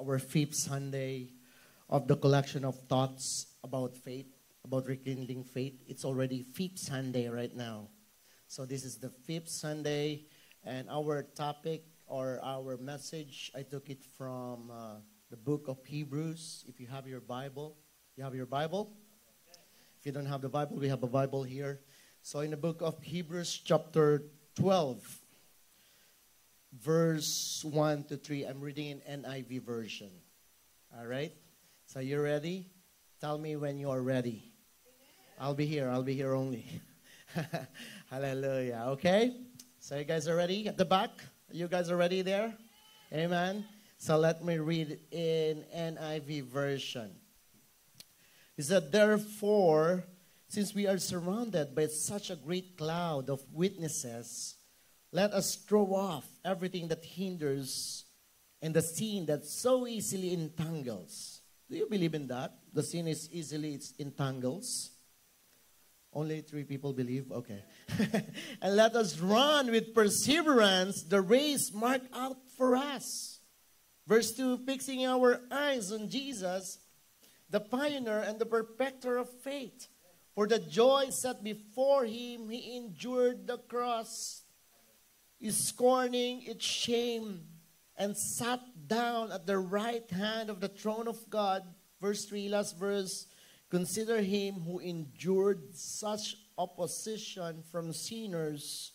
our fifth Sunday of the collection of thoughts about faith, about rekindling faith. It's already fifth Sunday right now. So this is the fifth Sunday, and our topic or our message, I took it from the book of Hebrews. If you have your Bible, you have your Bible? If you don't have the Bible, we have a Bible here. So in the book of Hebrews chapter 12, verse 1 to 3, I'm reading in NIV version. All right? So you ready? Tell me when you are ready. I'll be here only. Hallelujah. Okay? So you guys are ready at the back? You guys are ready there? Amen. So let me read in NIV version. It said, therefore, since we are surrounded by such a great cloud of witnesses, let us throw off everything that hinders and the sin that so easily entangles. Do you believe in that? The sin is easily entangles. Only 3 people believe? Okay. And let us run with perseverance the race marked out for us. Verse 2, fixing our eyes on Jesus, the pioneer and the perfecter of faith. For the joy set before him, he endured the cross, scorning its shame, and sat down at the right hand of the throne of God. Verse 3, last verse. Consider him who endured such opposition from sinners,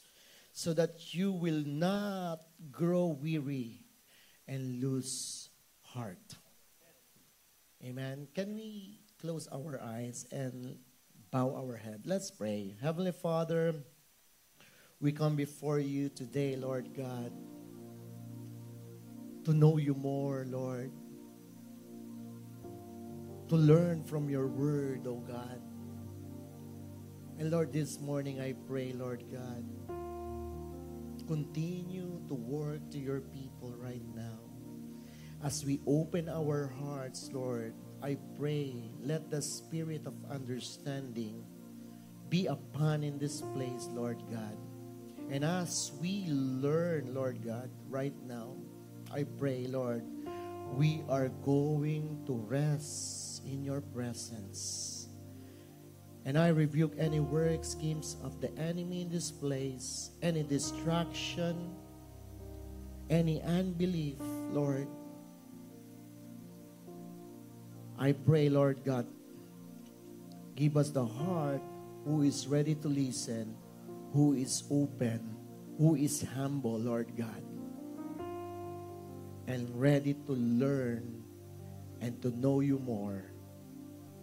so that you will not grow weary and lose heart. Amen. Can we close our eyes and bow our head? Let's pray. Heavenly Father, we come before you today, Lord God, to know you more, Lord. To learn from your word, oh God. And Lord, this morning I pray, Lord God, continue to work to your people right now. As we open our hearts, Lord, I pray, let the spirit of understanding be upon in this place, Lord God. And as we learn, Lord God, right now, I pray, Lord, we are going to rest in your presence. And I rebuke any work schemes of the enemy in this place, any distraction, any unbelief, Lord. I pray, Lord God, give us the heart who is ready to listen, who is open, who is humble, Lord God, and ready to learn and to know you more.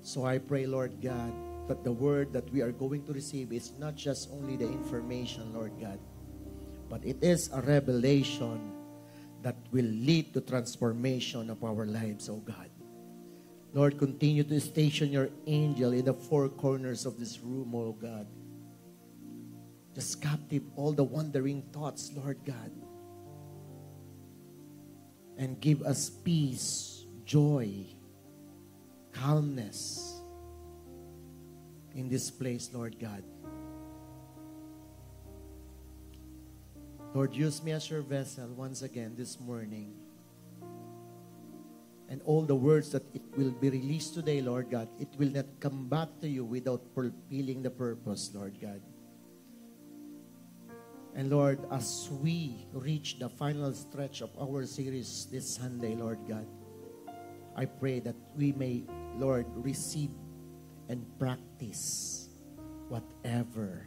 So I pray, Lord God, that the word that we are going to receive is not just only the information, Lord God, but it is a revelation that will lead to transformation of our lives, oh God. Lord, continue to station your angel in the 4 corners of this room, oh God. Just captive all the wandering thoughts, Lord God. And give us peace, joy, calmness in this place, Lord God. Lord, use me as your vessel once again this morning. And all the words that it will be released today, Lord God, it will not come back to you without fulfilling the purpose, Lord God. And Lord, as we reach the final stretch of our series this Sunday, Lord God, I pray that we may, Lord, receive and practice whatever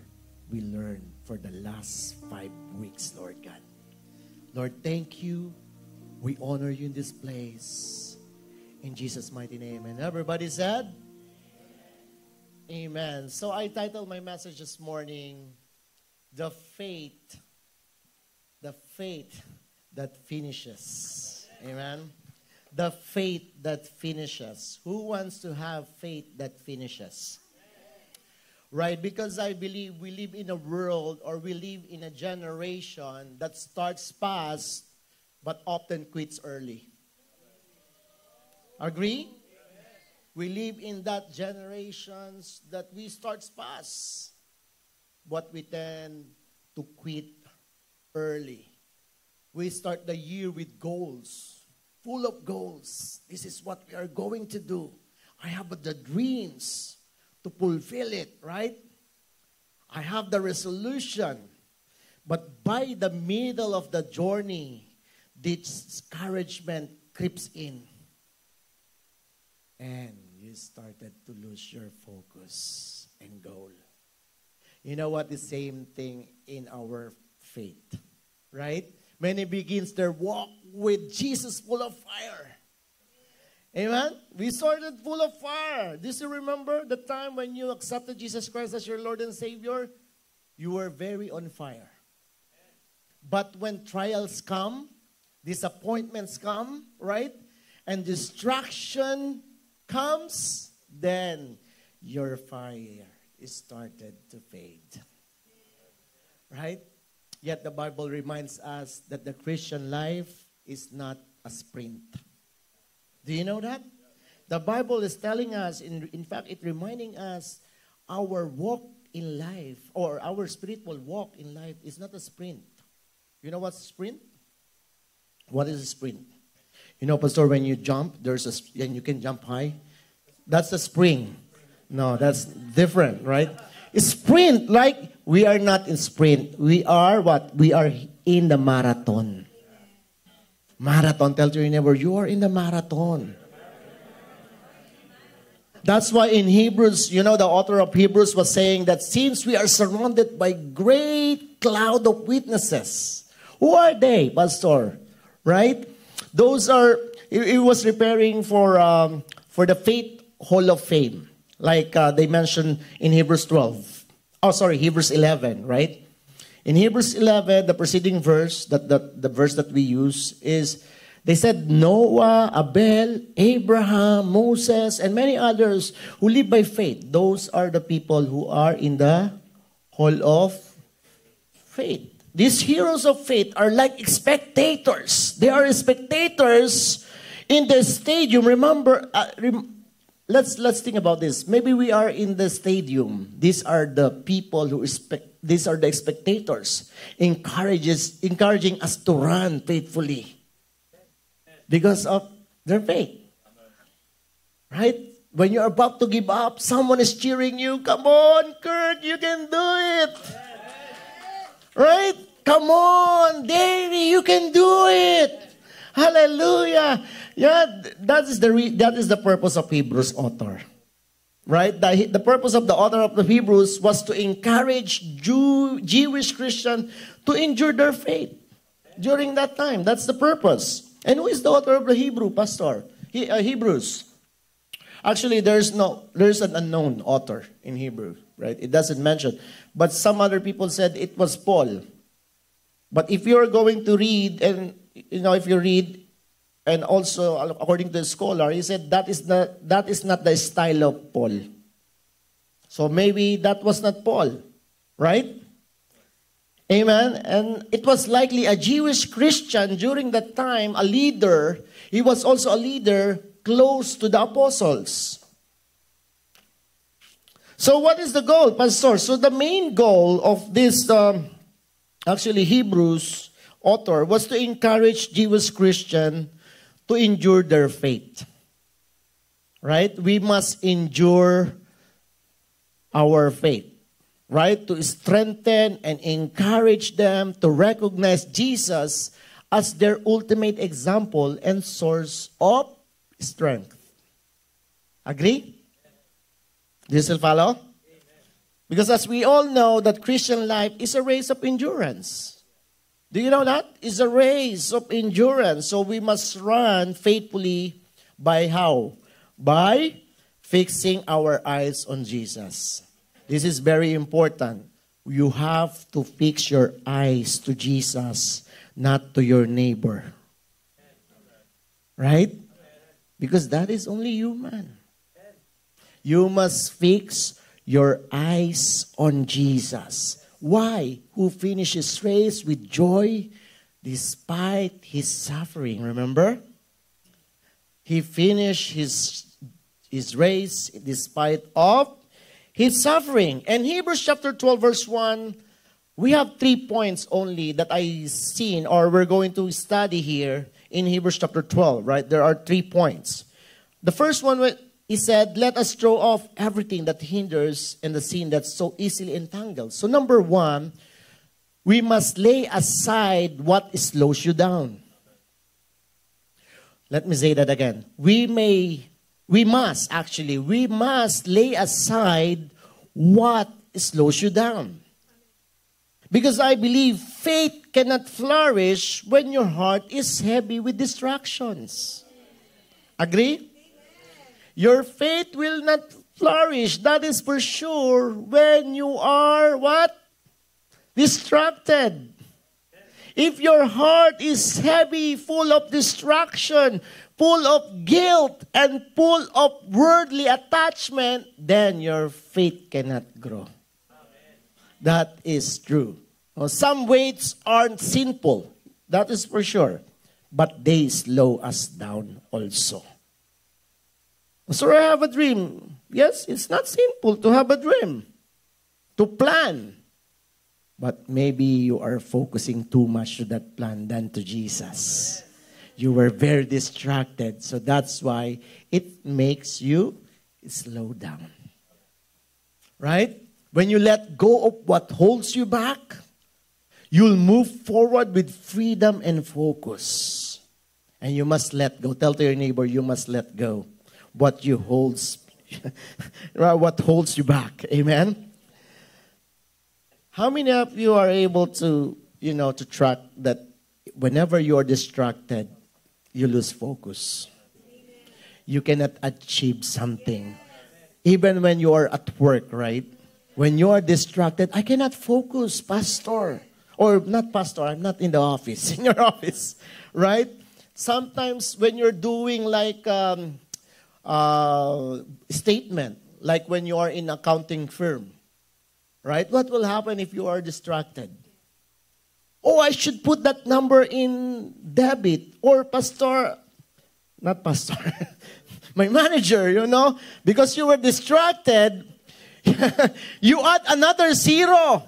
we learn for the last 5 weeks, Lord God. Lord, thank you. We honor you in this place. In Jesus' mighty name. And everybody said? Amen. So I titled my message this morning, The Faith that Finishes. Amen. The faith that finishes. Who wants to have faith that finishes? Right? Because I believe we live in a world, or we live in a generation that starts fast but often quits early. Agree? We live in that generations that we start fast, but we tend to quit early. We start the year with goals. full of goals. This is what we are going to do. I have the dreams to fulfill it, right? I have the resolution. But by the middle of the journey, discouragement creeps in. And you started to lose your focus and goal. You know what? The same thing in our faith, right? Many begins their walk with Jesus full of fire. Amen? We started full of fire. Do you remember the time when you accepted Jesus Christ as your Lord and Savior? You were very on fire. But when trials come, disappointments come, right? And distraction comes, then your fire is started to fade. Right? Yet the Bible reminds us that the Christian life is not a sprint. Do you know that? The Bible is telling us, in fact, it's reminding us our walk in life, or our spiritual walk in life is not a sprint. You know what's a sprint? What is a sprint? You know, Pastor, when you jump, and you can jump high. That's a spring. No, that's different, right? It's sprint, like we are not in sprint. We are what? We are in the marathon. Marathon. Tell your neighbor, you are in the marathon. That's why in Hebrews, you know, the author of Hebrews was saying that since we are surrounded by great cloud of witnesses, who are they, Pastor? Right? Those are, he was preparing for the Faith Hall of Fame. Like they mentioned in Hebrews 12. Oh, sorry, Hebrews 11, right? In Hebrews 11, the preceding verse, the verse that we use is, they said, Noah, Abel, Abraham, Moses, and many others who live by faith. Those are the people who are in the Hall of Faith. These heroes of faith are like spectators. They are spectators in the stadium. Remember, let's think about this. Maybe we are in the stadium. These are the people who these are the spectators, encouraging us to run faithfully because of their faith. Right? When you're about to give up, someone is cheering you. Come on, Kurt, you can do it. Right? Come on, Davey, you can do it. Hallelujah. Yeah, that is the purpose of Hebrews author. Right? The purpose of the author of the Hebrews was to encourage Jewish Christians to endure their faith during that time. That's the purpose. And who is the author of the Hebrew, Pastor? Hebrews. Actually, there's an unknown author in Hebrew, right? It doesn't mention. But some other people said it was Paul. But if you're going to read, and if you read, and also according to the scholar, he said that is not the style of Paul. So maybe that was not Paul, right? Amen. And it was likely a Jewish Christian during that time, a leader. He was also a leader close to the apostles. So what is the goal, Pastor? So the main goal of this, Hebrews author was to encourage Jewish Christians to endure their faith. Right? We must endure our faith. Right? To strengthen and encourage them to recognize Jesus as their ultimate example and source of strength. Agree? Do you still follow? Amen. Because as we all know that Christian life is a race of endurance. Do you know that? It's a race of endurance. So we must run faithfully by how? By fixing our eyes on Jesus. This is very important. You have to fix your eyes to Jesus, not to your neighbor. Right? Because that is only human. You must fix your eyes on Jesus. Why? Who finished his race with joy despite his suffering. Remember? He finished his race despite of his suffering. And Hebrews chapter 12 verse 1, we have 3 points only that I seen or we're going to study here in Hebrews chapter 12, right? There are 3 points. The first one, he said, let us throw off everything that hinders and the sin that so easily entangles. So number 1, we must lay aside what slows you down. Let me say that again. We must lay aside what slows you down. Because I believe faith cannot flourish when your heart is heavy with distractions. Agree? Your faith will not flourish, that is for sure, when you are what? Distracted. If your heart is heavy, full of distraction, full of guilt, and full of worldly attachment, then your faith cannot grow. That is true. Some weights aren't sinful, that is for sure, but they slow us down also. So I have a dream. Yes, it's not simple to have a dream, to plan. But maybe you are focusing too much to that plan than to Jesus. You were very distracted, so that's why it makes you slow down. Right? When you let go of what holds you back, you'll move forward with freedom and focus. And you must let go. Tell to your neighbor, you must let go what holds you back. Amen? How many of you are able to, to track that whenever you are distracted, you lose focus? You cannot achieve something. Even when you are at work, right? When you are distracted, I cannot focus, pastor. Or not pastor, I'm not in the office, in your office, right? Sometimes when you're doing like statement, like when you are in accounting firm, right? What will happen if you are distracted? Oh, I should put that number in debit. Or not pastor, my manager, because you were distracted, you add another 0.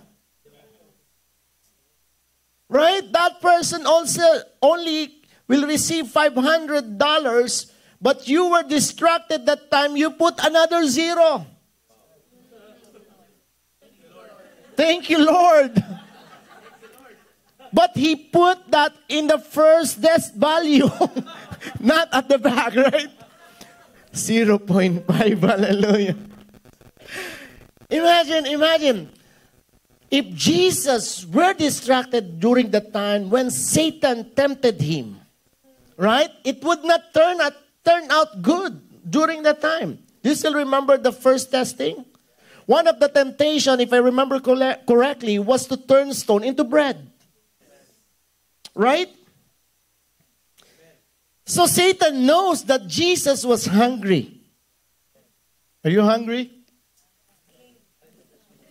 Right? That person also only will receive $500, but you were distracted that time, you put another 0. Thank you, Lord. But he put that in the first desk value, not at the back, right? 0.5, hallelujah. Imagine. If Jesus were distracted during the time when Satan tempted him, right? It would not turn out good during that time. Do you still remember the first testing? One of the temptation, if I remember correctly, was to turn stone into bread. Right? So Satan knows that Jesus was hungry. Are you hungry?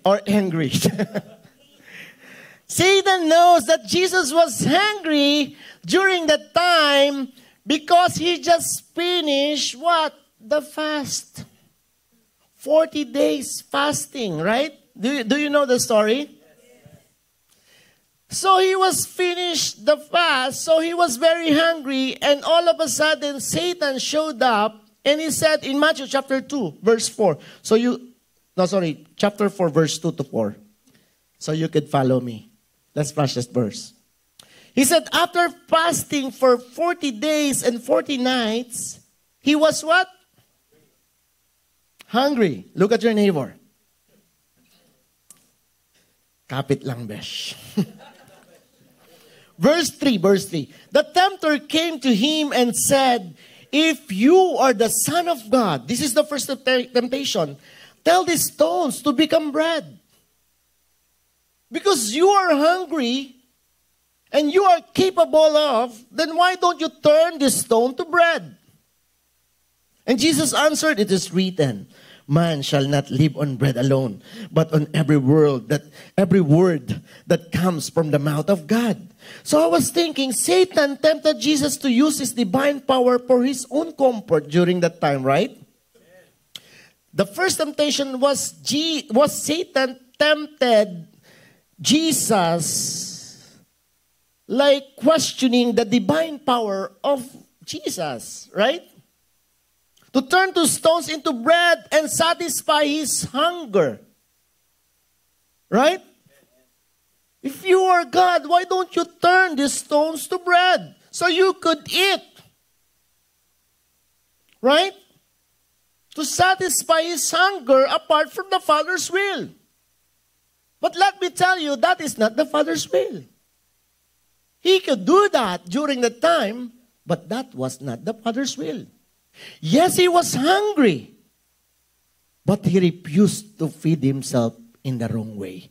Or angry? Satan knows that Jesus was hungry during that time because he just finished what? The fast. 40 days fasting, right? Do you know the story? So he was finished the fast, so he was very hungry, and all of a sudden Satan showed up and he said in Matthew chapter 2, verse 4. Chapter 4, verse 2 to 4. So you could follow me. Let's flash this verse. He said, after fasting for 40 days and 40 nights, he was what? Hungry. Look at your neighbor. Kapit lang, besh. Verse 3. The tempter came to him and said, if you are the Son of God, this is the first temptation, tell these stones to become bread. Because you are hungry and you are capable of, then why don't you turn this stone to bread? And Jesus answered, it is written, man shall not live on bread alone, but on every word that comes from the mouth of God. So I was thinking, Satan tempted Jesus to use his divine power for his own comfort during that time, right? The first temptation was Satan tempted Jesus like questioning the divine power of Jesus, right? To turn two stones into bread and satisfy his hunger. Right? If you are God, why don't you turn these stones to bread so you could eat? Right? To satisfy his hunger apart from the Father's will. But let me tell you, that is not the Father's will. He could do that during the time, but that was not the Father's will. Yes, he was hungry, but he refused to feed himself in the wrong way.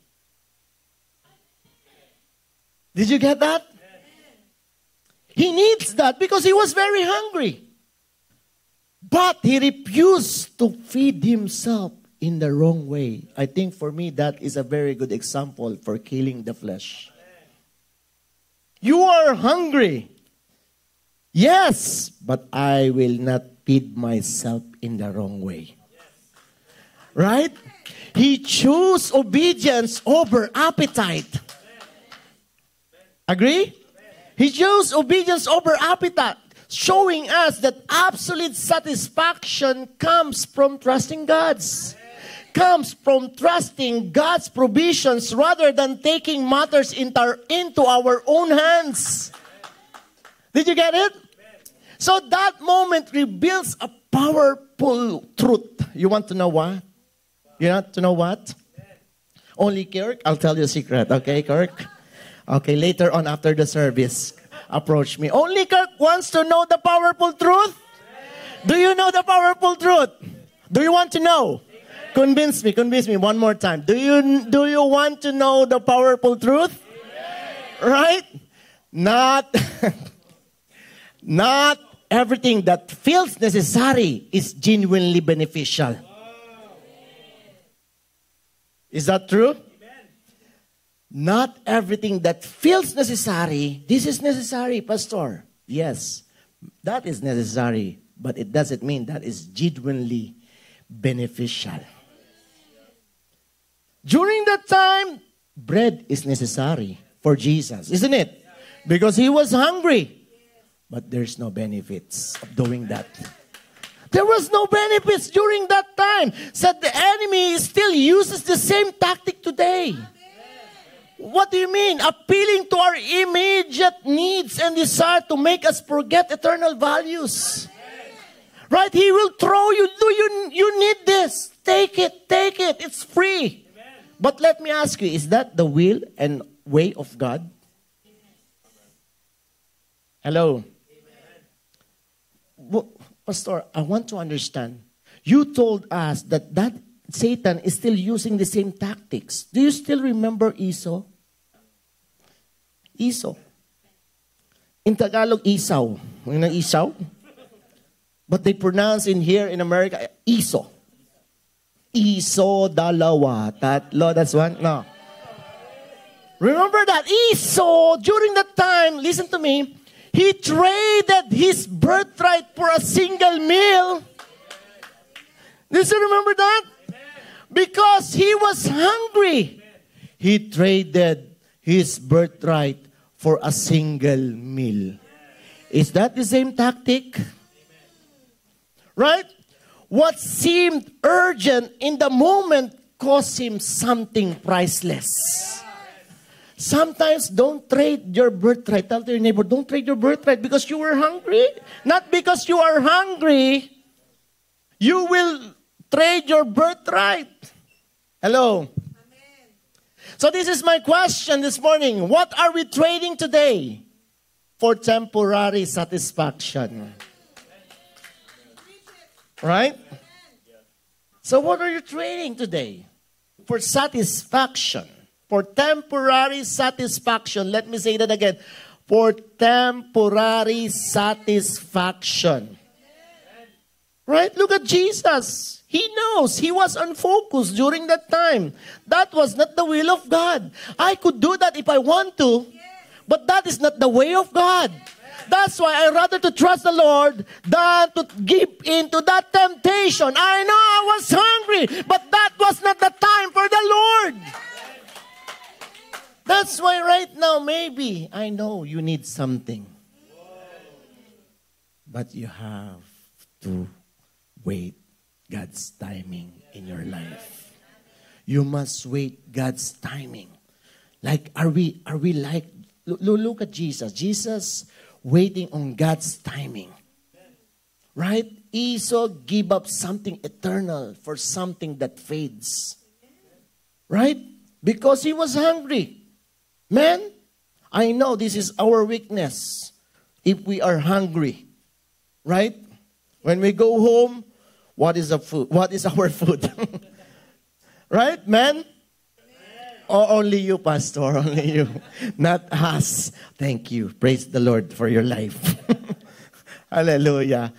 Did you get that? He needs that because he was very hungry. But he refused to feed himself in the wrong way. I think for me that is a very good example for killing the flesh. You are hungry. Yes, but I will not feed myself in the wrong way. Right? He chose obedience over appetite. Agree? He chose obedience over appetite, showing us that absolute satisfaction comes from trusting comes from trusting God's provisions rather than taking matters into our own hands. Did you get it? So that moment reveals a powerful truth. You want to know what? You want to know what? Only Kirk? I'll tell you a secret. Okay, Kirk? Okay, later on after the service, approach me. Only Kirk wants to know the powerful truth? Do you know the powerful truth? Do you want to know? Convince me one more time. Do you want to know the powerful truth? Right? Not everything that feels necessary is genuinely beneficial. Is that true? Not everything that feels necessary, this is necessary, Pastor. Yes, that is necessary, but it doesn't mean that is genuinely beneficial. During that time, bread is necessary for Jesus, isn't it? Because he was hungry. But there's no benefits of doing that. There was no benefits during that time. Said the enemy still uses the same tactic today. What do you mean? Appealing to our immediate needs and desire to make us forget eternal values. Right? He will throw you. You need this. Take it. It's free. But let me ask you, is that the will and way of God? Hello? Well, Pastor, I want to understand. You told us that Satan is still using the same tactics. Do you still remember Esau? Esau. In Tagalog, Esau. You know Esau? But they pronounce in here in America, Esau. Esau, dalawa, tatlo, that's one? No. Remember that? Esau, during that time, listen to me, he traded his birthright for a single meal. Did you remember that? Because he was hungry. He traded his birthright for a single meal. Is that the same tactic? Right? What seemed urgent in the moment cost him something priceless. Sometimes don't trade your birthright. Tell to your neighbor, don't trade your birthright because you were hungry. Not because you are hungry, you will trade your birthright. Hello? Amen. So this is my question this morning. What are we trading today for temporary satisfaction? Right? So what are you trading today? For satisfaction. For temporary satisfaction. Let me say that again. For temporary satisfaction. Right? Look at Jesus. He knows he was unfocused during that time. That was not the will of God. I could do that if I want to, but that is not the way of God. That's why I rather to trust the Lord than to give in to that temptation. I know I was hungry, but that was not the time for the Lord. That's why right now, maybe, I know you need something. But you have to wait God's timing in your life. You must wait God's timing. Like, are we like, look at Jesus. Jesus waiting on God's timing. Right? Esau give up something eternal for something that fades. Right? Because he was hungry. Man, I know this is our weakness. If we are hungry. Right? When we go home, what is the food? What is our food? Right, man? Or only you, Pastor, only you. Not us. Thank you. Praise the Lord for your life. Hallelujah.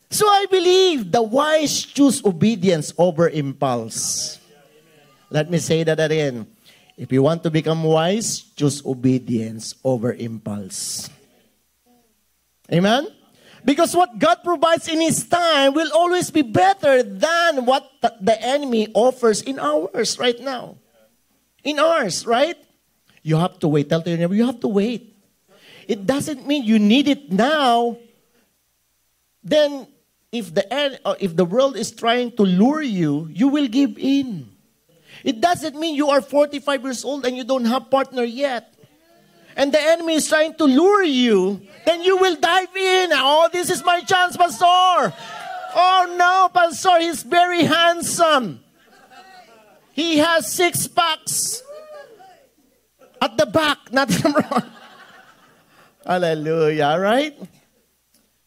So I believe the wise choose obedience over impulse. Let me say that again. If you want to become wise, choose obedience over impulse. Amen? Because what God provides in His time will always be better than what the enemy offers in ours right now. In ours, right? You have to wait. Tell your neighbor, you have to wait. It doesn't mean you need it now. Then, if the world is trying to lure you, you will give in. It doesn't mean you are 45 years old and you don't have partner yet. And the enemy is trying to lure you, then you will dive in. Oh, this is my chance, Pastor. Oh no, Pastor, he's very handsome. He has 6 packs at the back, not in the front. Hallelujah, right?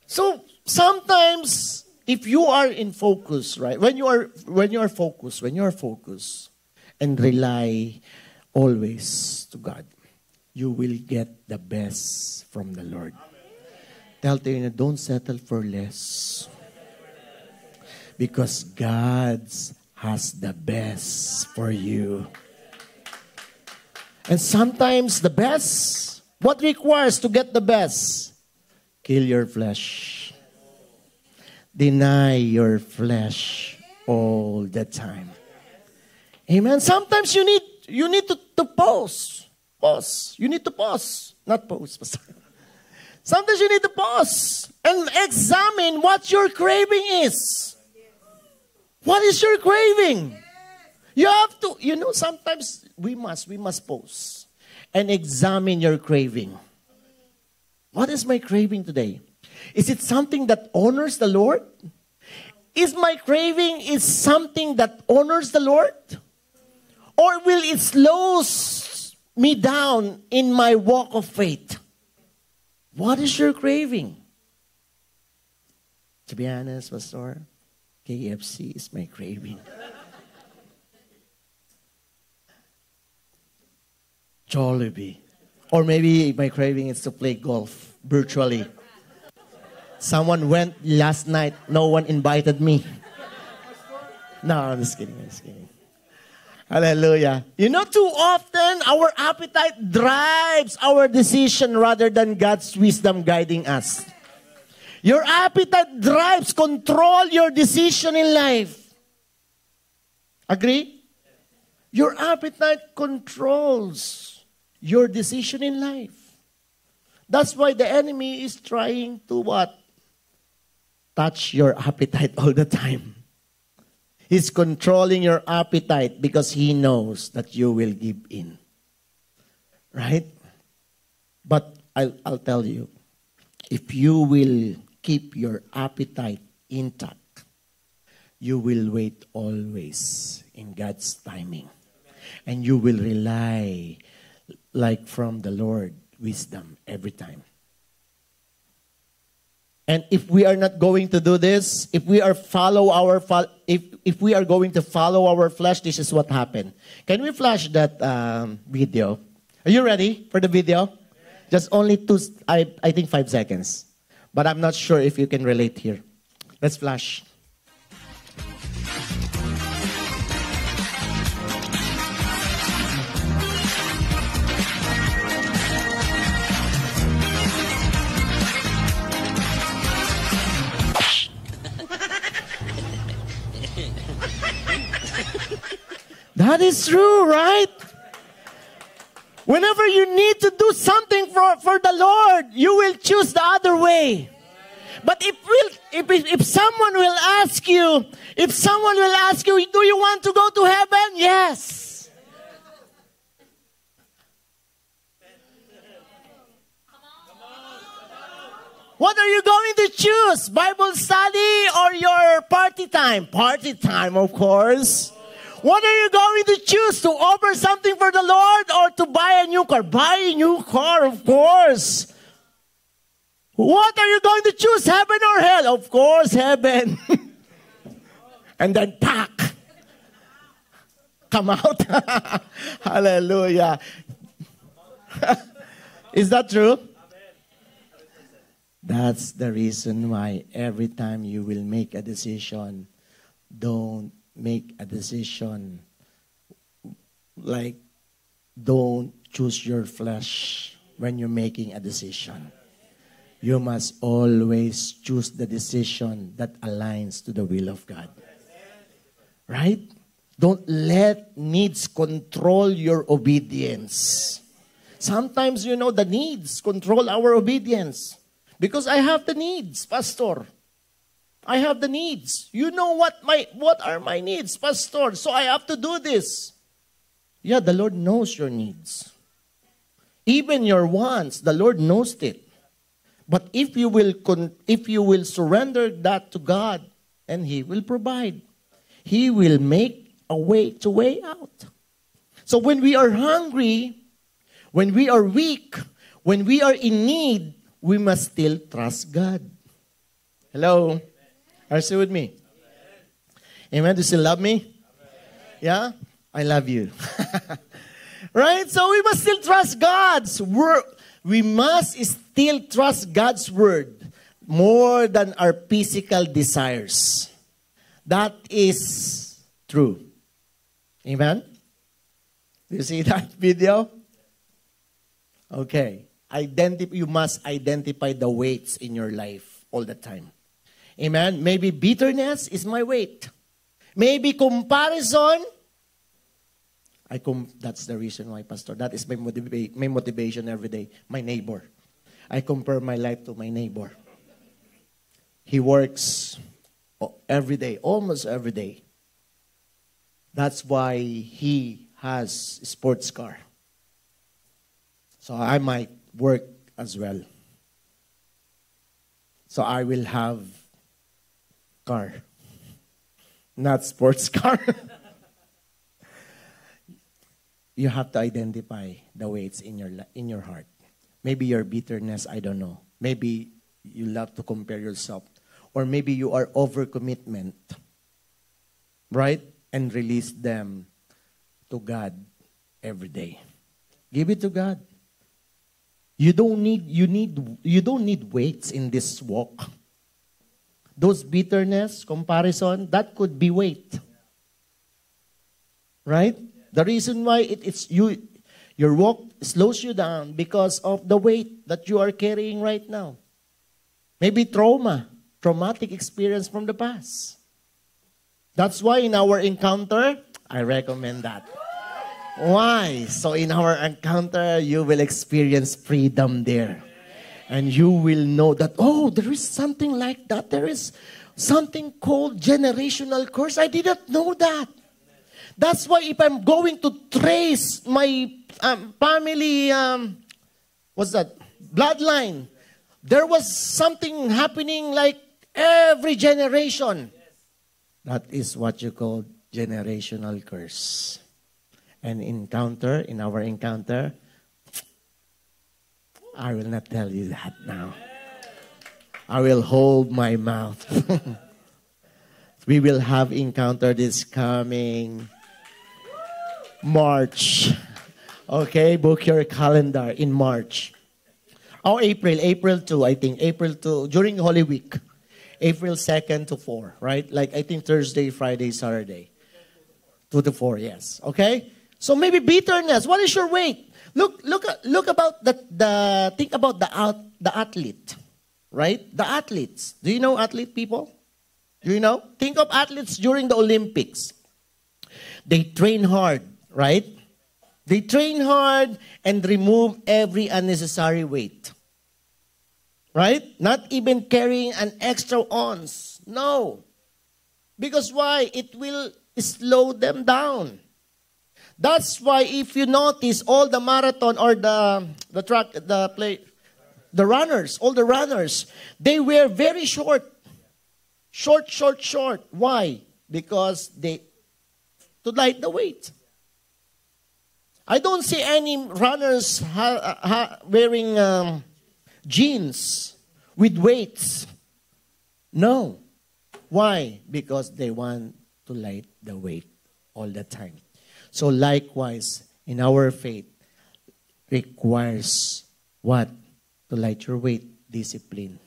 So sometimes, if you are in focus, right? When you are focused, and rely always to God, you will get the best from the Lord. Tell you, don't settle for less. Because God has the best for you. And sometimes the best, what requires to get the best? Kill your flesh. Deny your flesh all the time. Amen. Sometimes you need to pause. Pause. You need to pause. Not pause, Pastor. Sometimes you need to pause and examine what your craving is. What is your craving? You have to, sometimes we must pause and examine your craving. What is my craving today? Is it something that honors the Lord? Is my craving something that honors the Lord? Or will it slow me down in my walk of faith? What is your craving? To be honest, Pastor, KFC is my craving. Jollibee. Or maybe my craving is to play golf virtually. Someone went last night. No one invited me. No, I'm just kidding. Hallelujah. Too often our appetite drives our decision rather than God's wisdom guiding us. Your appetite drives, control your decision in life. Agree? Your appetite controls your decision in life. That's why the enemy is trying to what? Touch your appetite all the time. He's controlling your appetite because he knows that you will give in. Right? But I'll tell you, if you will keep your appetite intact, you will wait always in God's timing. And you will rely like from the Lord, wisdom every time. And if we are not going to do this, if we are if we are going to follow our flesh, this is what happened. Can we flash that video? Are you ready for the video? Yeah. Just only I think 5 seconds. But I'm not sure if you can relate here. Let's flash. That is true, right? Whenever you need to do something for the Lord, you will choose the other way. But if someone will ask you, do you want to go to heaven? Yes. What are you going to choose? Bible study or your party time? Party time, of course. What are you going to choose? To offer something for the Lord or to buy a new car? Buy a new car, of course. What are you going to choose? Heaven or hell? Of course, heaven. And then pack. Come out. Hallelujah. Is that true? That's the reason why every time you will make a decision, don't make a decision like don't choose your flesh when you're making a decision. You must always choose the decision that aligns to the will of God. Right? Don't let needs control your obedience. Sometimes, the needs control our obedience. Because I have the needs, Pastor. I have the needs. You know what are my needs, Pastor? So I have to do this. Yeah, the Lord knows your needs. Even your wants, the Lord knows it. But if you will surrender that to God, and He will provide. He will make a way out. So when we are hungry, when we are weak, when we are in need, we must still trust God. Hello? Are you still with me? Amen? Do you still love me? Yeah? I love you. Right? So we must still trust God's word. We must still trust God's word more than our physical desires. That is true. Amen? Do you see that video? Okay. You must identify the weights in your life all the time. Amen? Maybe bitterness is my weight. Maybe comparison. That's the reason why, Pastor. That is my motivation every day. My neighbor. I compare my life to my neighbor. He works every day, almost every day. That's why he has a sports car. So I might work as well. So I will have car, not sports car. You have to identify the weights in your heart. Maybe your bitterness, I don't know. Maybe you love to compare yourself. Or maybe you are overcommitment. Right? And release them to God every day. Give it to God. You don't need weights in this walk. Those bitterness, comparison, that could be weight. Right? The reason why your walk slows you down because of the weight that you are carrying right now. Maybe traumatic experience from the past. That's why in our encounter, I recommend that. Why? So in our encounter, you will experience freedom there. And you will know that, there is something like that. There is something called generational curse. I didn't know that. That's why if I'm going to trace my family, bloodline, there was something happening like every generation. That is what you call generational curse. And in our encounter, I will not tell you that now. I will hold my mouth. We will have encounter this coming March. Okay, book your calendar in March. April 2, I think. April 2, during Holy Week. April 2nd to 4, right? Like, I think Thursday, Friday, Saturday. 2 to 4, yes. Okay? So maybe bitterness. What is your weight? Look about think about the athlete, right? The athletes. Do you know athlete people? Do you know? Think of athletes during the Olympics. They train hard, right? They train hard and remove every unnecessary weight. Right? Not even carrying an extra ounce. No. Because why? It will slow them down. That's why if you notice all the marathon or the runners, all the runners, they wear very short. Short. Why? Because to light the weight. I don't see any runners wearing jeans with weights. No. Why? Because they want to light the weight all the time. So likewise, in our faith, requires what? To light your weight, discipline.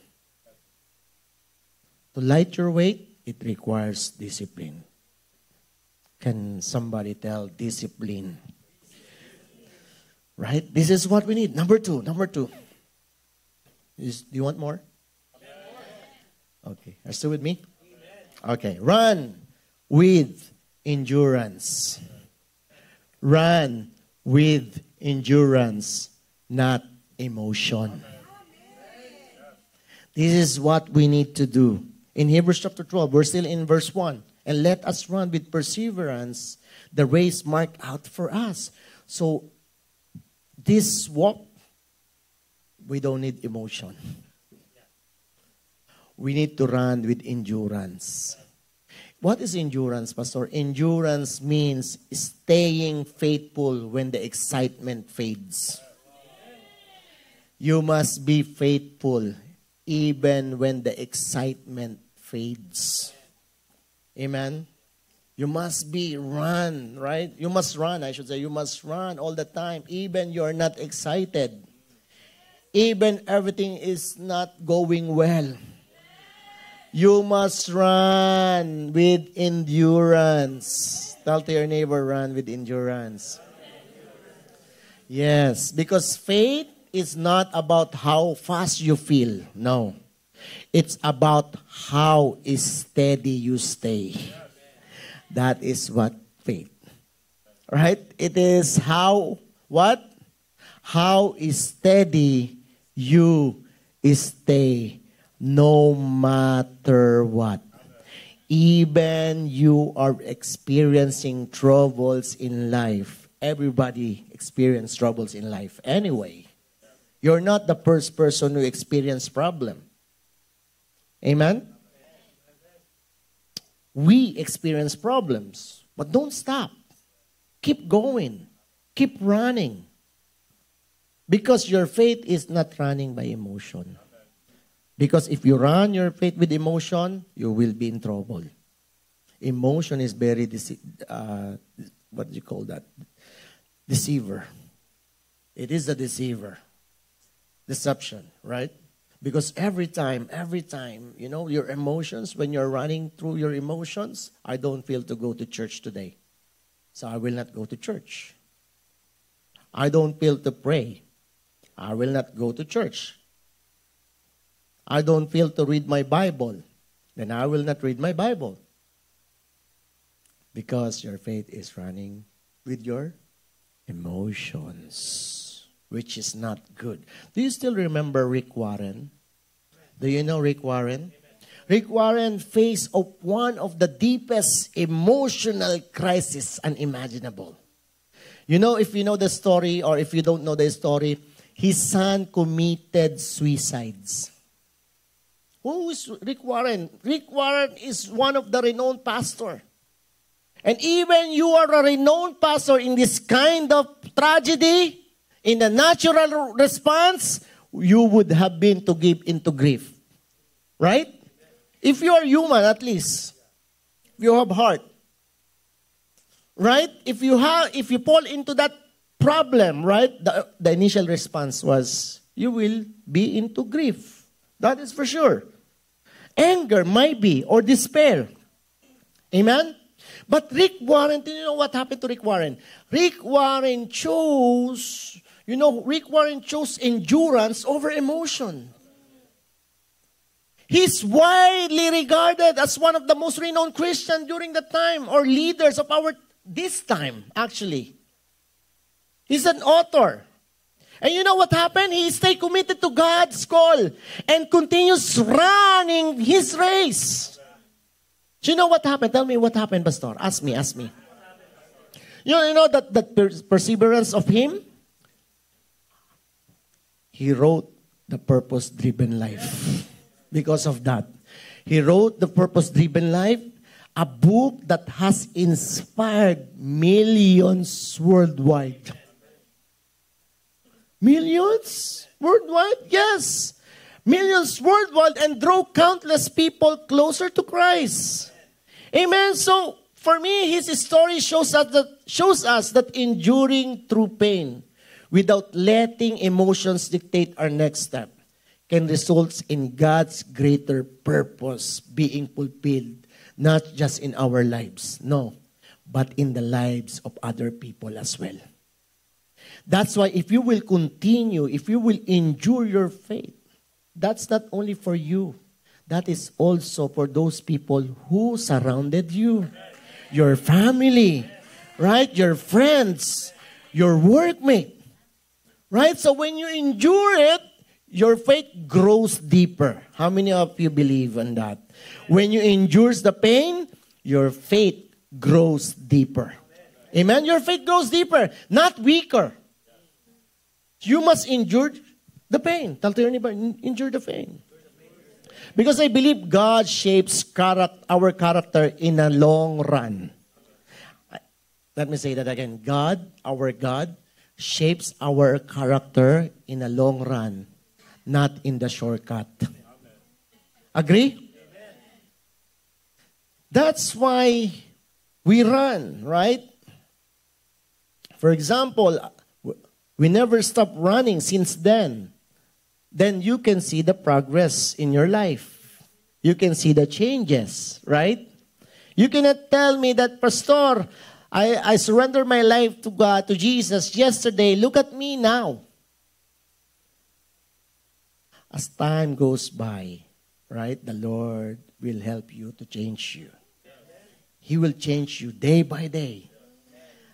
To light your weight, it requires discipline. Can somebody tell discipline? Right? This is what we need. Number two. Do you want more? Okay. Are you still with me? Okay. Run with endurance. Run with endurance, not emotion. This is what we need to do. In Hebrews chapter 12, we're still in verse 1. And let us run with perseverance the race marked out for us. So, this walk, we don't need emotion. We need to run with endurance. What is endurance, Pastor? Endurance means staying faithful when the excitement fades. You must be faithful even when the excitement fades. Amen? You must run, right? You must run, I should say. You must run all the time, even you're not excited. Even everything is not going well. You must run with endurance. Tell to your neighbor, run with endurance. Yes, because faith is not about how fast you feel. No. It's about how steady you stay. That is what faith. Right? It is how steady you stay. No matter what. Even you are experiencing troubles in life. Everybody experiences troubles in life anyway. You're not the first person who experienced problem. Amen? We experience problems. But don't stop. Keep going. Keep running. Because your faith is not running by emotion. Because if you run your faith with emotion, you will be in trouble. Emotion is very, what do you call that? Deceiver. It is a deceiver. Deception, right? Because every time, your emotions, when you're running through your emotions, I don't feel to go to church today. So I will not go to church. I don't feel to pray. I will not go to church. I don't feel to read my Bible. Then I will not read my Bible. Because your faith is running with your emotions, which is not good. Do you still remember Rick Warren? Do you know Rick Warren? Rick Warren faced one of the deepest emotional crises unimaginable. You know, if you know the story or if you don't know the story, his son committed suicides. Who is Rick Warren? Rick Warren is one of the renowned pastor. And even you are a renowned pastor in this kind of tragedy, in the natural response, you would have been to give into grief. Right? If you are human, at least. If you have heart. Right? If you fall into that problem, right? The initial response was, you will be into grief. That is for sure. Anger, maybe, or despair. Amen? But Rick Warren, do you know what happened to Rick Warren? Rick Warren chose endurance over emotion. He's widely regarded as one of the most renowned Christians during the time, or leaders of this time, actually. He's an author. And you know what happened? He stayed committed to God's call and continues running his race. Do you know what happened? Tell me what happened, Pastor. Ask me. You know that perseverance of him? He wrote the purpose-driven life. Because of that. He wrote the purpose-driven life, a book that has inspired millions worldwide. Millions worldwide? Yes. Millions worldwide, and draw countless people closer to Christ. Amen. So, for me, his story shows us that enduring through pain without letting emotions dictate our next step can result in God's greater purpose being fulfilled, not just in our lives, no, but in the lives of other people as well. That's why if you will continue, if you will endure your faith, that's not only for you. That is also for those people who surrounded you. Your family, right? Your friends, your workmate. Right? So when you endure it, your faith grows deeper. How many of you believe in that? When you endure the pain, your faith grows deeper. Amen? Your faith grows deeper, not weaker. You must endure the pain. Tell your neighbor, endure the pain. Because I believe God shapes our character in a long run. Let me say that again. Our God, shapes our character in a long run, not in the shortcut. Agree? That's why we run, right? For example, we never stop running since then. Then you can see the progress in your life. You can see the changes, right? You cannot tell me that, Pastor, I surrendered my life to God, to Jesus yesterday. Look at me now. As time goes by, right, the Lord will help you to change you. He will change you day by day.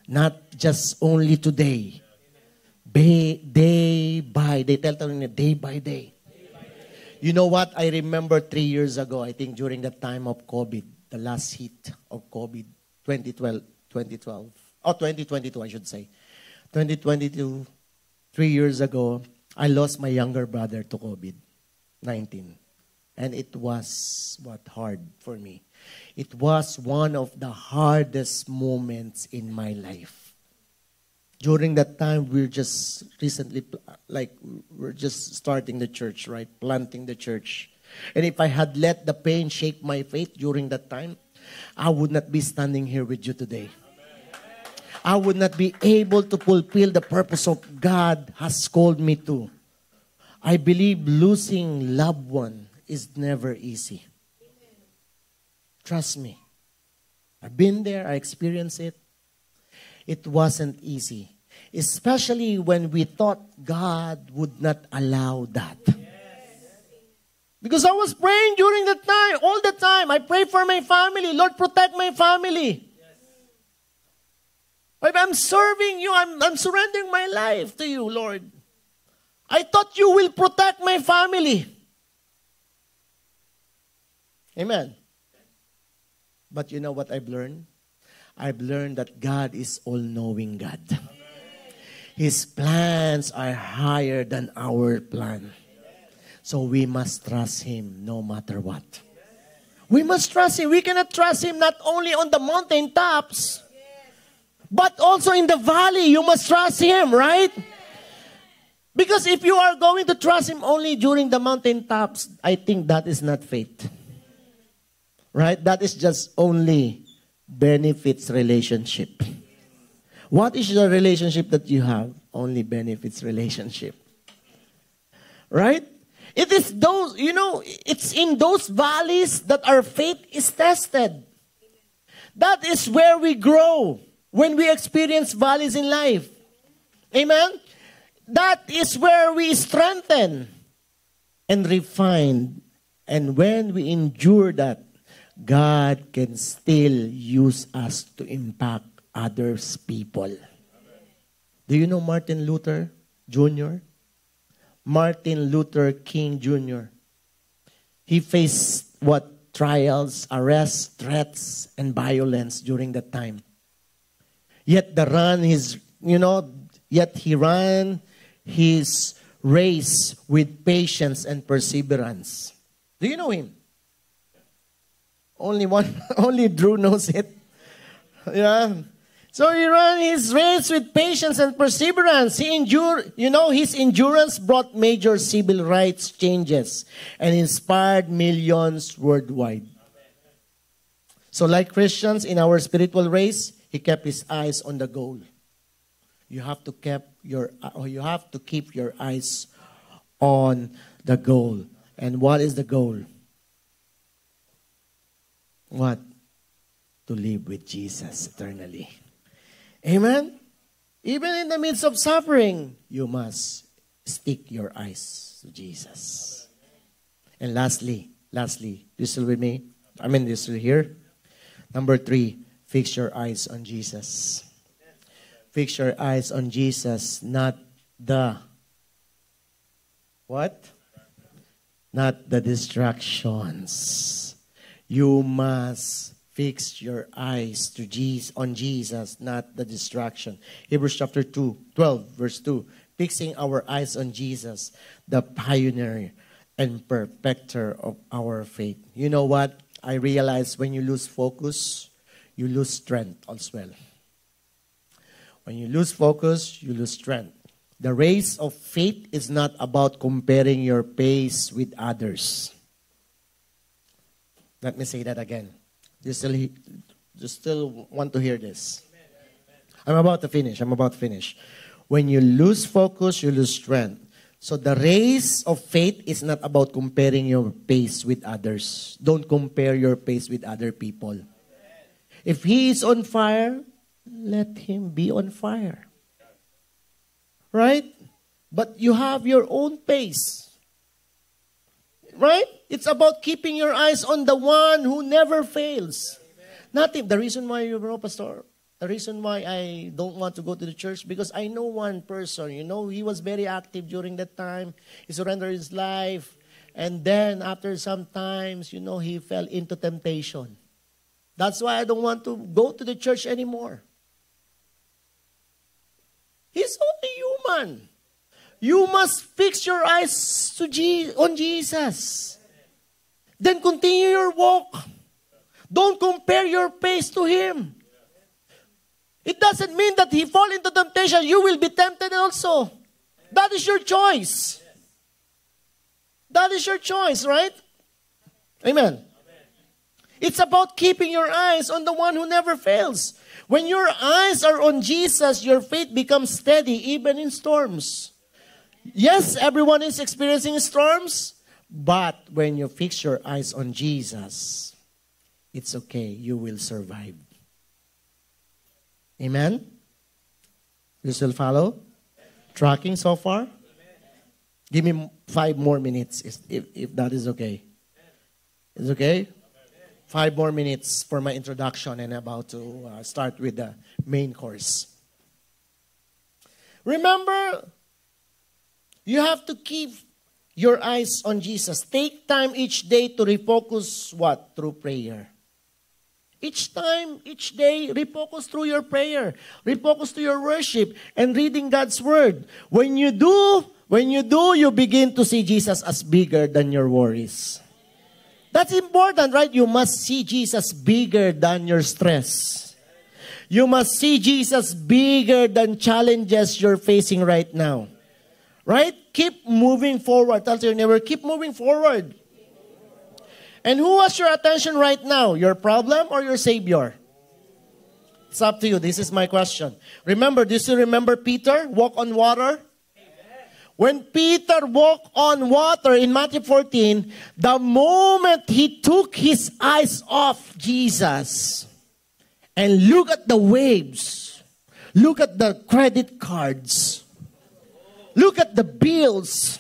Not just only today. Day by day. Tell me, day by day. You know what? I remember 3 years ago, I think during the time of COVID, the last hit of COVID, 2012. Oh, 2022, I should say. 2022, 3 years ago, I lost my younger brother to COVID-19. And it was, hard for me. It was one of the hardest moments in my life. During that time, we're just recently, we're just starting the church, right? Planting the church. And if I had let the pain shake my faith during that time, I would not be standing here with you today. I would not be able to fulfill the purpose of God has called me to. I believe losing loved one is never easy. Trust me. I've been there. I experienced it. It wasn't easy. Especially when we thought God would not allow that. Because I was praying during that time, all the time. I pray for my family. Lord, protect my family. I'm serving you. I'm surrendering my life to you, Lord. I thought you will protect my family. Amen. But you know what I've learned? I've learned that God is all-knowing God. His plans are higher than our plan. So we must trust Him no matter what. We must trust Him. We cannot trust Him not only on the mountain tops, but also in the valley. You must trust Him, right? Because if you are going to trust Him only during the mountain tops, I think that is not faith. Right? That is just only benefits relationship. What is the relationship that you have? Only benefits relationship. Right? It is those, it's in those valleys that our faith is tested. That is where we grow when we experience valleys in life. Amen? That is where we strengthen and refine. And when we endure that, God can still use us to impact others' people. Do you know Martin Luther Jr.? Martin Luther King Jr. He faced what? Trials, arrests, threats, and violence during that time. Yet he ran his race with patience and perseverance. Do you know him? Only Drew knows it. Yeah. So he ran his race with patience and perseverance. His endurance brought major civil rights changes and inspired millions worldwide. So like Christians in our spiritual race, he kept his eyes on the goal. You have to keep your eyes on the goal. And what is the goal? What? To live with Jesus eternally. Amen? Even in the midst of suffering, you must stick your eyes to Jesus. And lastly, you still with me? You still here? Number 3, fix your eyes on Jesus. Fix your eyes on Jesus, not the what? Not the distractions. You must fix your eyes on Jesus, not the distraction. Hebrews chapter 12, verse 2. Fixing our eyes on Jesus, the pioneer and perfecter of our faith. You know what? I realize when you lose focus, you lose strength as well. When you lose focus, you lose strength. The race of faith is not about comparing your pace with others. Let me say that again. You still want to hear this? I'm about to finish. When you lose focus, you lose strength. So the race of faith is not about comparing your pace with others. Don't compare your pace with other people. If he is on fire, let him be on fire. Right? But you have your own pace. Right? It's about keeping your eyes on the one who never fails. Nothing. The reason why, Pastor, the reason why I don't want to go to the church, because I know one person, he was very active during that time. He surrendered his life. And then after some times, he fell into temptation. That's why I don't want to go to the church anymore. He's only human. You must fix your eyes on Jesus. Then continue your walk. Don't compare your pace to him. It doesn't mean that he fall into temptation. You will be tempted also. That is your choice. That is your choice, right? Amen. It's about keeping your eyes on the one who never fails. When your eyes are on Jesus, your faith becomes steady even in storms. Yes, everyone is experiencing storms, but when you fix your eyes on Jesus, it's okay. You will survive. Amen? You still follow? Tracking so far? Give me 5 more minutes if that is okay. Is it okay? 5 more minutes for my introduction and about to start with the main course. Remember, you have to keep your eyes on Jesus. Take time each day to refocus what? Through prayer. Each day, refocus through your prayer. Refocus to your worship and reading God's Word. When you do, you begin to see Jesus as bigger than your worries. That's important, right? You must see Jesus bigger than your stress. You must see Jesus bigger than challenges you're facing right now. Right? Keep moving forward. Tell your neighbor, keep moving forward. And who has your attention right now? Your problem or your Savior? It's up to you. This is my question. Remember, do you still remember Peter? Walk on water? When Peter walked on water in Matthew 14, the moment he took his eyes off Jesus and look at the waves, look at the credit cards, look at the bills,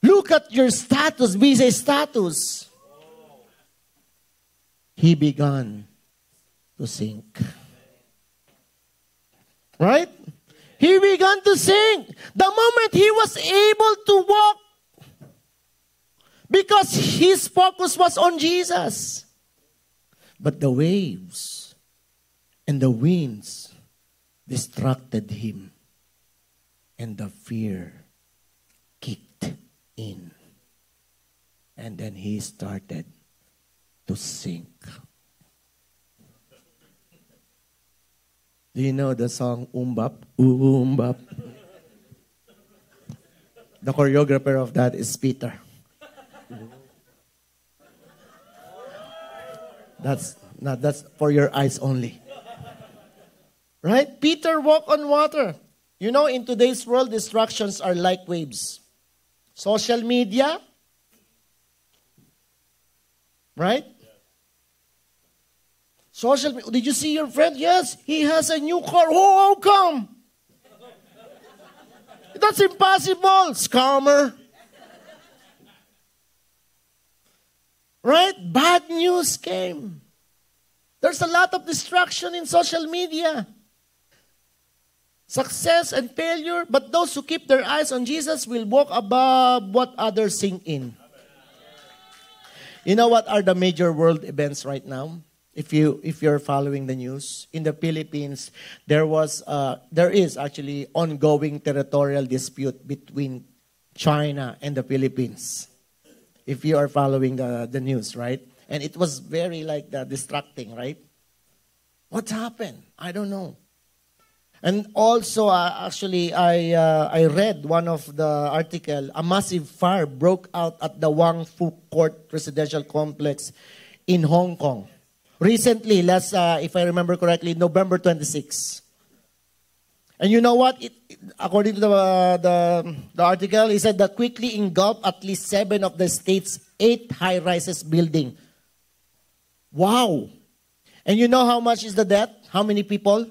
look at your status, visa status, he began to sink. Right? He began to sink. The moment he was able to walk, because his focus was on Jesus. But the waves and the winds distracted him, and the fear kicked in. And then he started to sink. Do you know the song Umbap? Umbap. The choreographer of that is Peter. That's for your eyes only. Right? Peter walked on water. You know, in today's world, distractions are like waves. Social media. Right? Did you see your friend? Yes, he has a new car. Oh, how come? That's impossible, scammer. Right? Bad news came. There's a lot of distraction in social media. Success and failure, but those who keep their eyes on Jesus will walk above what others sink in. You know what are the major world events right now? If you're following the news, in the Philippines, there is actually ongoing territorial dispute between China and the Philippines. If you are following the news, right? And it was very distracting, right? What happened? I don't know. And also, I read one of the article. A massive fire broke out at the Wang Fu Court residential complex in Hong Kong. Recently, if I remember correctly, November 26. And you know what? According to the article, he said that quickly engulfed at least 7 of the state's 8 high-rises building. Wow! And you know how much is the death? How many people?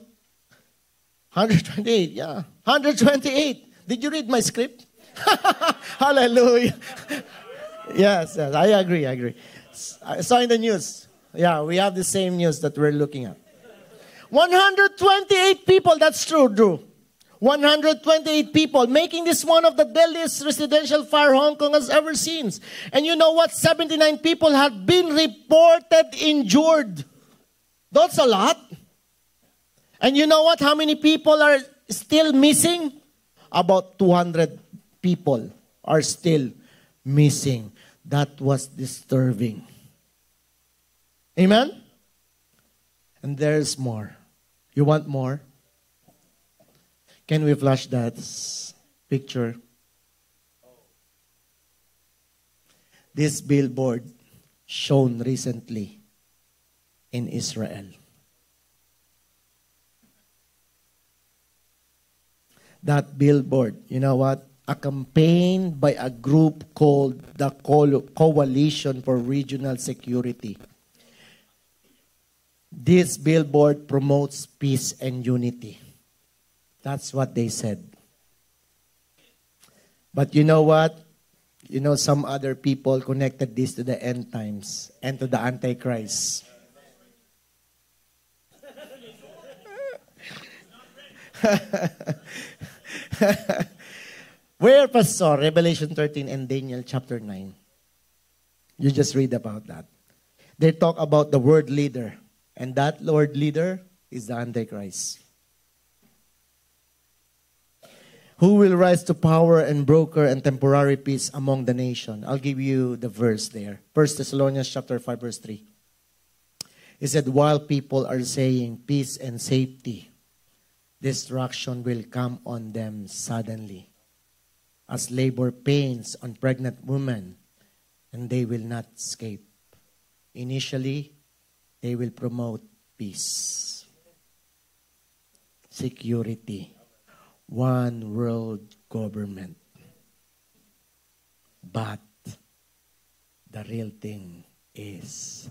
128, yeah. 128. Did you read my script? Hallelujah. Yes, I agree. I saw in the news. Yeah, we have the same news that we're looking at. 128 people, that's true, Drew. 128 people, making this one of the deadliest residential fire Hong Kong has ever seen. And you know what? 79 people have been reported injured. That's a lot. And you know what? How many people are still missing? About 200 people are still missing. That was disturbing. Amen? And there's more. You want more? Can we flash that picture? This billboard shown recently in Israel. That billboard, you know what? A campaign by a group called the Coalition for Regional Security. This billboard promotes peace and unity. That's what they said. But you know what? You know, some other people connected this to the end times and to the Antichrist. Where, Pastor? Revelation 13 and Daniel chapter 9. You just read about that. They talk about the world leader. And that Lord leader is the Antichrist. Who will rise to power and broker and temporary peace among the nation. I'll give you the verse there. 1 Thessalonians chapter 5 verse 3. It said, while people are saying peace and safety, destruction will come on them suddenly, as labor pains on pregnant women, and they will not escape. Initially, they will promote peace, security, one world government. But the real thing is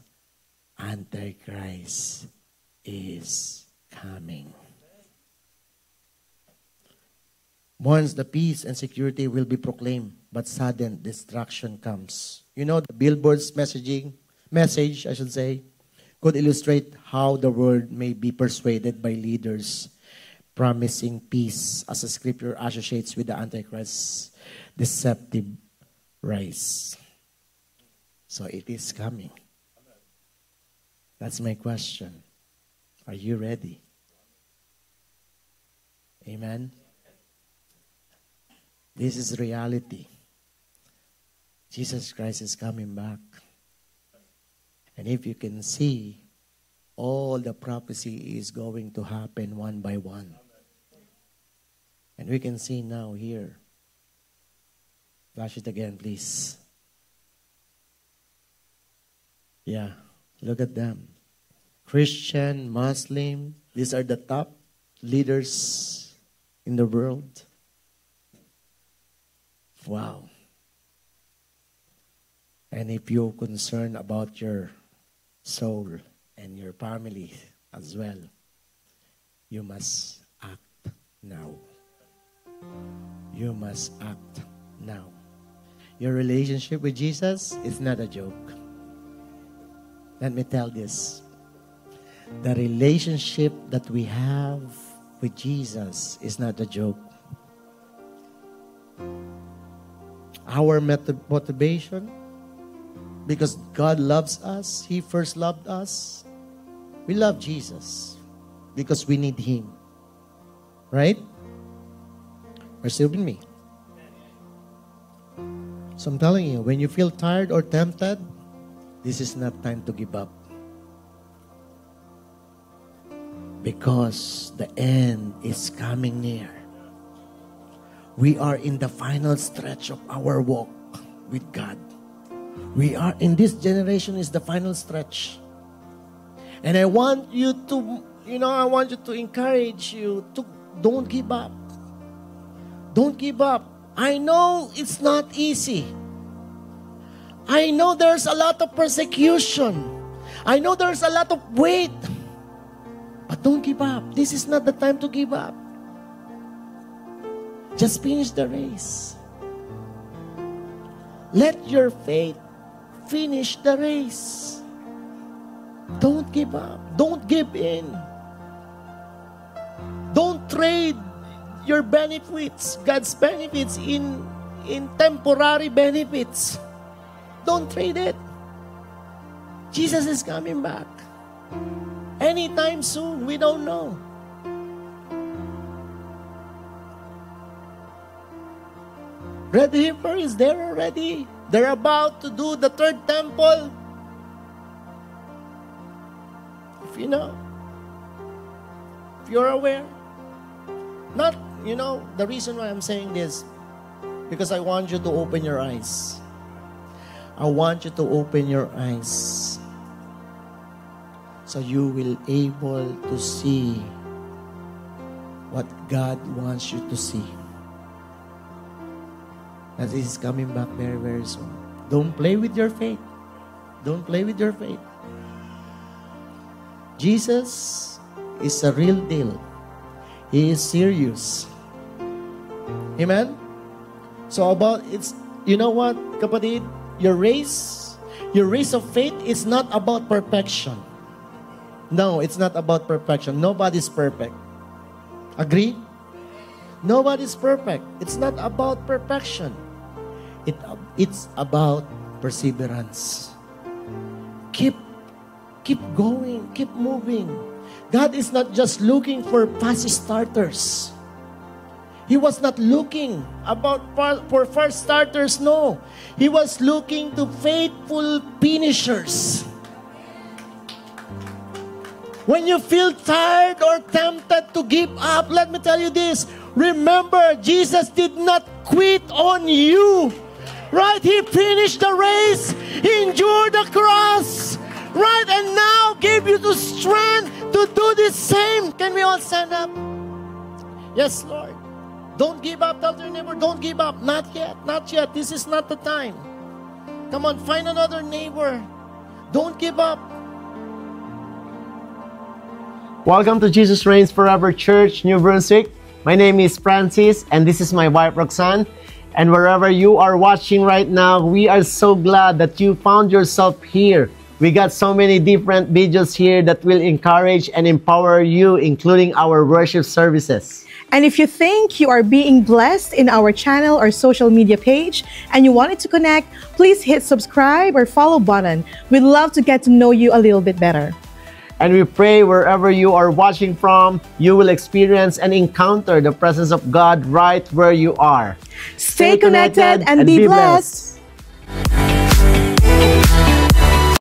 Antichrist is coming. Once the peace and security will be proclaimed, but sudden destruction comes. You know, the billboard's message, I should say, could illustrate how the world may be persuaded by leaders promising peace as the scripture associates with the Antichrist's deceptive rise. So it is coming. That's my question. Are you ready? Amen? This is reality. Jesus Christ is coming back. And if you can see, all the prophecy is going to happen one by one. And we can see now here. Flash it again, please. Yeah, look at them. Christian, Muslim, these are the top leaders in the world. Wow. And if you're concerned about your soul and your family as well, you must act now. You must act now. Your relationship with Jesus is not a joke. Let me tell this. The relationship that we have with Jesus is not a joke. Our motivation, because God loves us, He first loved us. We love Jesus because we need Him. Right? Are you still with me? So I'm telling you, when you feel tired or tempted, this is not time to give up. Because the end is coming near. We are in the final stretch of our walk with God. We are in this generation is the final stretch. And I want you to, I want you to encourage you to don't give up. Don't give up. I know it's not easy. I know there's a lot of persecution. I know there's a lot of weight. But don't give up. This is not the time to give up. Just finish the race. Let your faith finish the race. Don't give up. Don't give in. Don't trade your benefits, God's benefits, in temporary benefits. Don't trade it. Jesus is coming back. Anytime soon, we don't know. Red Heifer is there already. They're about to do the third temple. If you know, if you're aware. Not, the reason why I'm saying this, because I want you to open your eyes. I want you to open your eyes so you will able to see what God wants you to see. That He is coming back very, very soon. Don't play with your faith. Don't play with your faith. Jesus is a real deal. He is serious. Amen? So you know what, kapatid? Your race of faith is not about perfection. No, it's not about perfection. Nobody's perfect. Agree? Nobody's perfect. It's not about perfection. It's about perseverance. Keep going. Keep moving. God is not just looking for fast starters. He was not looking for first starters, no. He was looking to faithful finishers. When you feel tired or tempted to give up, let me tell you this. Remember, Jesus did not quit on you. Right? He finished the race. He endured the cross. Right? And now gave you the strength to do the same. Can we all stand up? Yes, Lord. Don't give up. Tell your neighbor, don't give up. Not yet. Not yet. This is not the time. Come on, find another neighbor. Don't give up. Welcome to Jesus Reigns Forever Church, New Brunswick. My name is Francis, and this is my wife, Roxanne. And wherever you are watching right now, we are so glad that you found yourself here We got so many different videos here that will encourage and empower you, including our worship services. And if you think you are being blessed in our channel or social media page and you wanted to connect, please hit subscribe or follow button. We'd love to get to know you a little bit better. And we pray wherever you are watching from, you will experience and encounter the presence of God right where you are. Stay connected and be blessed.